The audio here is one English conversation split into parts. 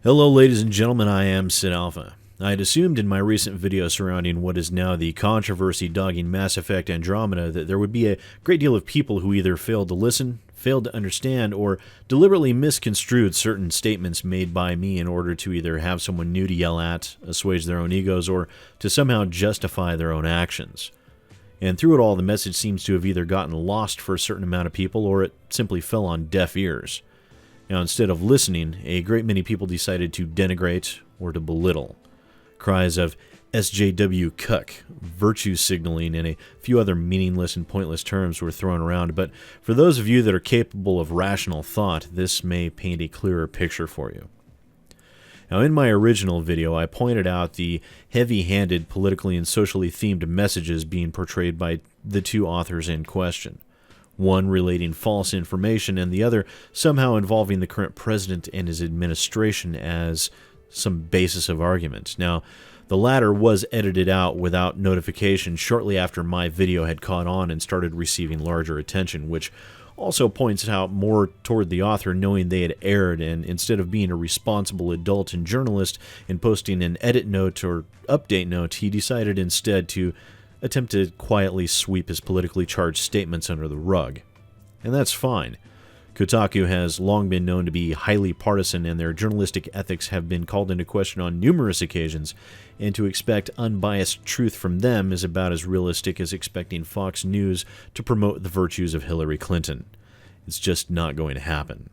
Hello ladies and gentlemen, I am SidAlpha. I had assumed in my recent video surrounding what is now the controversy dogging Mass Effect Andromeda that there would be a great deal of people who either failed to listen, failed to understand, or deliberately misconstrued certain statements made by me in order to either have someone new to yell at, assuage their own egos, or to somehow justify their own actions. And through it all, the message seems to have either gotten lost for a certain amount of people, or it simply fell on deaf ears. Now, instead of listening, a great many people decided to denigrate or to belittle. Cries of SJW cuck, virtue signaling, and a few other meaningless and pointless terms were thrown around, but for those of you that are capable of rational thought, this may paint a clearer picture for you. Now, in my original video, I pointed out the heavy-handed, politically and socially themed messages being portrayed by the two authors in question. One relating false information, and the other somehow involving the current president and his administration as some basis of argument. Now, the latter was edited out without notification shortly after my video had caught on and started receiving larger attention, which also points out more toward the author knowing they had erred, and instead of being a responsible adult and journalist and posting an edit note or update note, he decided instead to attempt to quietly sweep his politically charged statements under the rug. And that's fine. Kotaku has long been known to be highly partisan, and their journalistic ethics have been called into question on numerous occasions, and to expect unbiased truth from them is about as realistic as expecting Fox News to promote the virtues of Hillary Clinton. It's just not going to happen.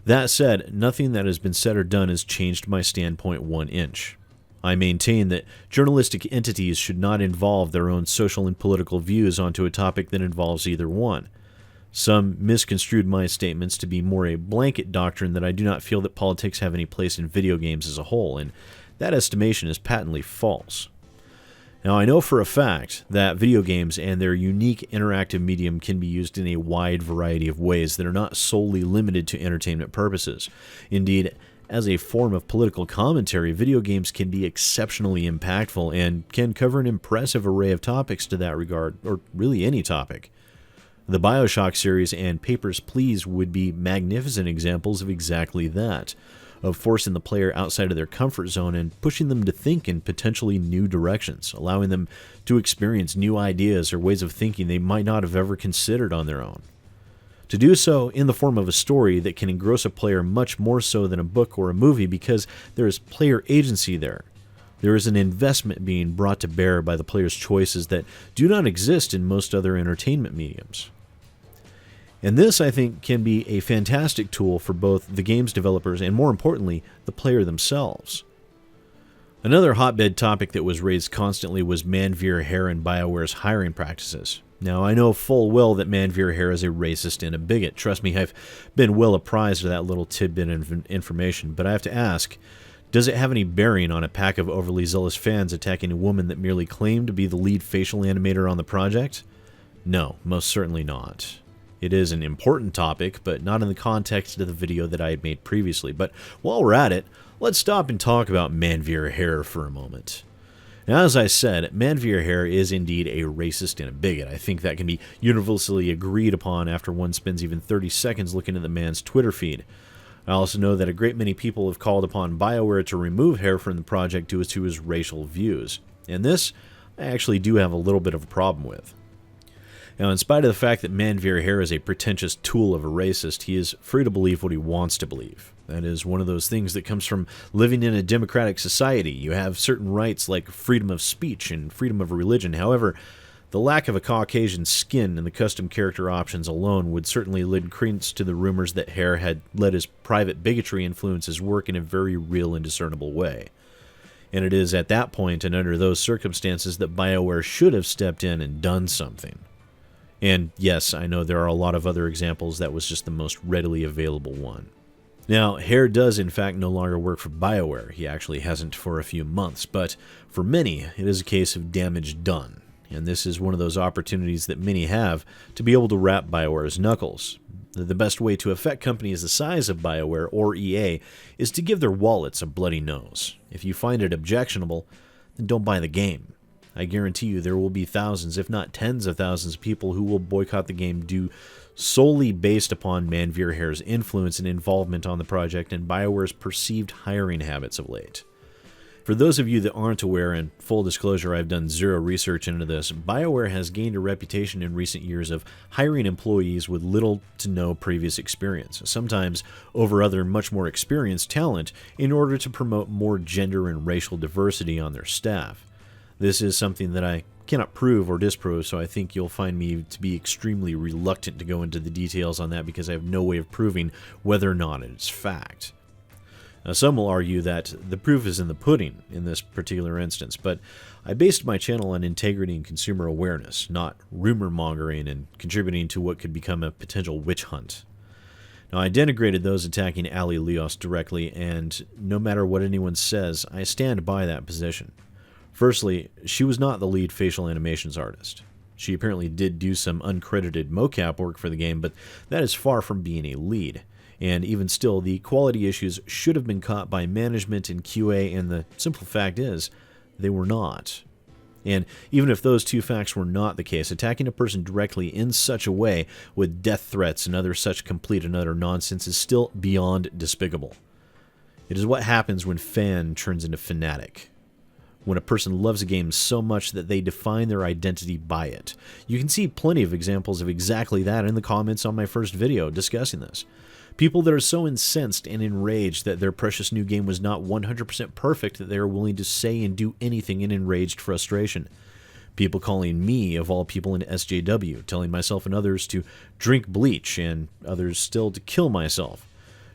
That said, nothing that has been said or done has changed my standpoint 1 inch. I maintain that journalistic entities should not involve their own social and political views onto a topic that involves either one. Some misconstrued my statements to be more a blanket doctrine that I do not feel that politics have any place in video games as a whole, and that estimation is patently false. Now, I know for a fact that video games and their unique interactive medium can be used in a wide variety of ways that are not solely limited to entertainment purposes. Indeed, as a form of political commentary, video games can be exceptionally impactful and can cover an impressive array of topics to that regard, or really any topic. The BioShock series and Papers, Please would be magnificent examples of exactly that, of forcing the player outside of their comfort zone and pushing them to think in potentially new directions, allowing them to experience new ideas or ways of thinking they might not have ever considered on their own. To do so in the form of a story that can engross a player much more so than a book or a movie because there is player agency there. There is an investment being brought to bear by the player's choices that do not exist in most other entertainment mediums. And this, I think, can be a fantastic tool for both the game's developers and, more importantly, the player themselves. Another hotbed topic that was raised constantly was Manveer hair and BioWare's hiring practices. Now, I know full well that Manveer hair is a racist and a bigot. Trust me, I've been well apprised of that little tidbit of information, but I have to ask, does it have any bearing on a pack of overly zealous fans attacking a woman that merely claimed to be the lead facial animator on the project? No, most certainly not. It is an important topic, but not in the context of the video that I had made previously. But while we're at it, let's stop and talk about Manveer hair for a moment. Now, as I said, Manveer hair is indeed a racist and a bigot. I think that can be universally agreed upon after one spends even 30 seconds looking at the man's Twitter feed. I also know that a great many people have called upon BioWare to remove hair from the project due to his racial views. And this, I actually do have a little bit of a problem with. Now, in spite of the fact that Manveer hair is a pretentious tool of a racist, he is free to believe what he wants to believe. That is one of those things that comes from living in a democratic society. You have certain rights like freedom of speech and freedom of religion. However, the lack of a Caucasian skin and the custom character options alone would certainly lend credence to the rumors that Hare had let his private bigotry influence his work in a very real and discernible way. And it is at that point and under those circumstances that BioWare should have stepped in and done something. And yes, I know there are a lot of other examples. That was just the most readily available one. Now, Hare does in fact no longer work for BioWare. He actually hasn't for a few months, but for many, it is a case of damage done. And this is one of those opportunities that many have to be able to wrap BioWare's knuckles. The best way to affect companies the size of BioWare or EA is to give their wallets a bloody nose. If you find it objectionable, then don't buy the game. I guarantee you there will be thousands, if not tens of thousands of people who will boycott the game due solely based upon Manveers' influence and involvement on the project and BioWare's perceived hiring habits of late. For those of you that aren't aware, and full disclosure, I've done zero research into this, BioWare has gained a reputation in recent years of hiring employees with little to no previous experience, sometimes over other much more experienced talent, in order to promote more gender and racial diversity on their staff. This is something that I cannot prove or disprove, so I think you'll find me to be extremely reluctant to go into the details on that because I have no way of proving whether or not it's fact. Now, some will argue that the proof is in the pudding in this particular instance, but I based my channel on integrity and consumer awareness, not rumor mongering and contributing to what could become a potential witch hunt. Now, I denigrated those attacking Ali Leos directly, and no matter what anyone says, I stand by that position. Firstly, she was not the lead facial animations artist. She apparently did do some uncredited mocap work for the game, but that is far from being a lead. And even still, the quality issues should have been caught by management and QA, and the simple fact is, they were not. And even if those two facts were not the case, attacking a person directly in such a way with death threats and other such complete and utter nonsense is still beyond despicable. It is what happens when fan turns into fanatic. When a person loves a game so much that they define their identity by it. You can see plenty of examples of exactly that in the comments on my first video discussing this. People that are so incensed and enraged that their precious new game was not 100% perfect that they are willing to say and do anything in enraged frustration. People calling me, of all people, an SJW, telling myself and others to drink bleach and others still to kill myself.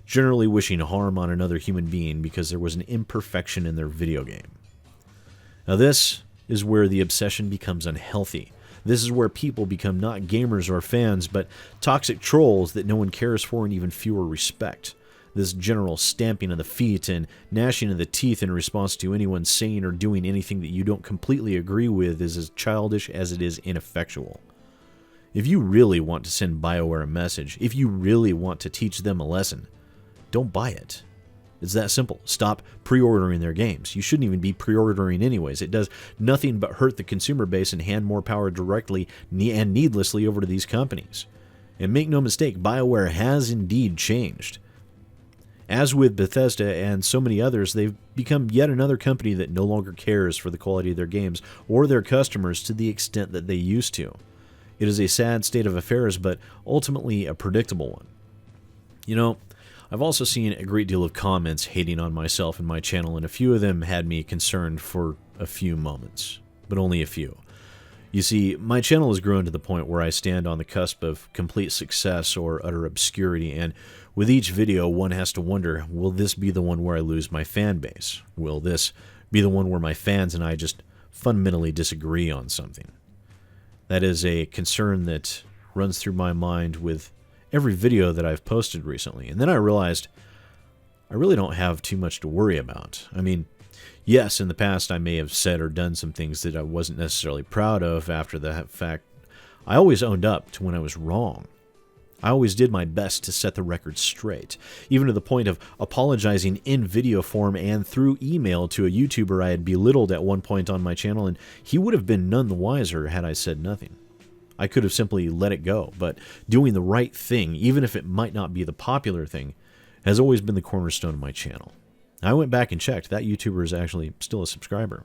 Generally wishing harm on another human being because there was an imperfection in their video game. Now this is where the obsession becomes unhealthy. This is where people become not gamers or fans, but toxic trolls that no one cares for and even fewer respect. This general stamping of the feet and gnashing of the teeth in response to anyone saying or doing anything that you don't completely agree with is as childish as it is ineffectual. If you really want to send BioWare a message, if you really want to teach them a lesson, don't buy it. It's that simple. Stop pre-ordering their games. You shouldn't even be pre-ordering anyways. It does nothing but hurt the consumer base and hand more power directly and needlessly over to these companies. And make no mistake, BioWare has indeed changed. As with Bethesda and so many others, they've become yet another company that no longer cares for the quality of their games or their customers to the extent that they used to. It is a sad state of affairs, but ultimately a predictable one. You know, I've also seen a great deal of comments hating on myself and my channel, and a few of them had me concerned for a few moments, but only a few. You see, my channel has grown to the point where I stand on the cusp of complete success or utter obscurity, and with each video one has to wonder, will this be the one where I lose my fan base? Will this be the one where my fans and I just fundamentally disagree on something? That is a concern that runs through my mind with every video that I've posted recently. And then I realized I really don't have too much to worry about. I mean, yes, in the past I may have said or done some things that I wasn't necessarily proud of after the fact. I always owned up to when I was wrong. I always did my best to set the record straight, even to the point of apologizing in video form and through email to a YouTuber I had belittled at one point on my channel, and he would have been none the wiser had I said nothing. I could have simply let it go, but doing the right thing, even if it might not be the popular thing, has always been the cornerstone of my channel. I went back and checked. That YouTuber is actually still a subscriber.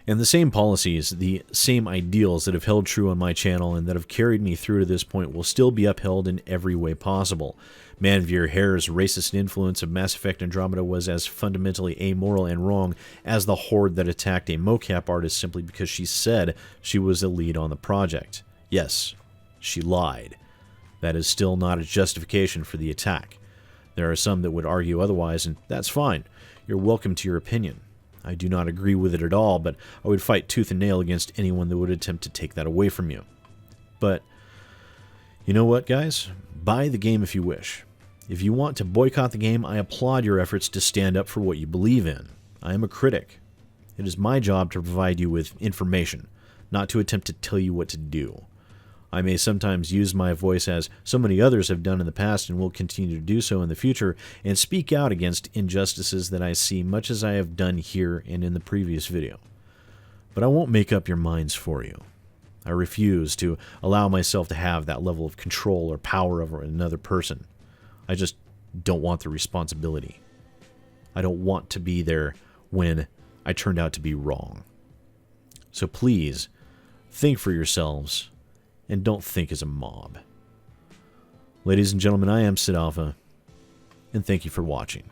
And the same policies, the same ideals that have held true on my channel and that have carried me through to this point will still be upheld in every way possible. Manveers' racist influence of Mass Effect Andromeda was as fundamentally amoral and wrong as the horde that attacked a mocap artist simply because she said she was a lead on the project. Yes, she lied. That is still not a justification for the attack. There are some that would argue otherwise, and that's fine. You're welcome to your opinion. I do not agree with it at all, but I would fight tooth and nail against anyone that would attempt to take that away from you. But, you know what, guys? Buy the game if you wish. If you want to boycott the game, I applaud your efforts to stand up for what you believe in. I am a critic. It is my job to provide you with information, not to attempt to tell you what to do. I may sometimes use my voice as so many others have done in the past and will continue to do so in the future, and speak out against injustices that I see, much as I have done here and in the previous video. But I won't make up your minds for you. I refuse to allow myself to have that level of control or power over another person. I just don't want the responsibility. I don't want to be there when I turned out to be wrong. So please, think for yourselves and don't think as a mob. Ladies and gentlemen, I am SidAlpha, and thank you for watching.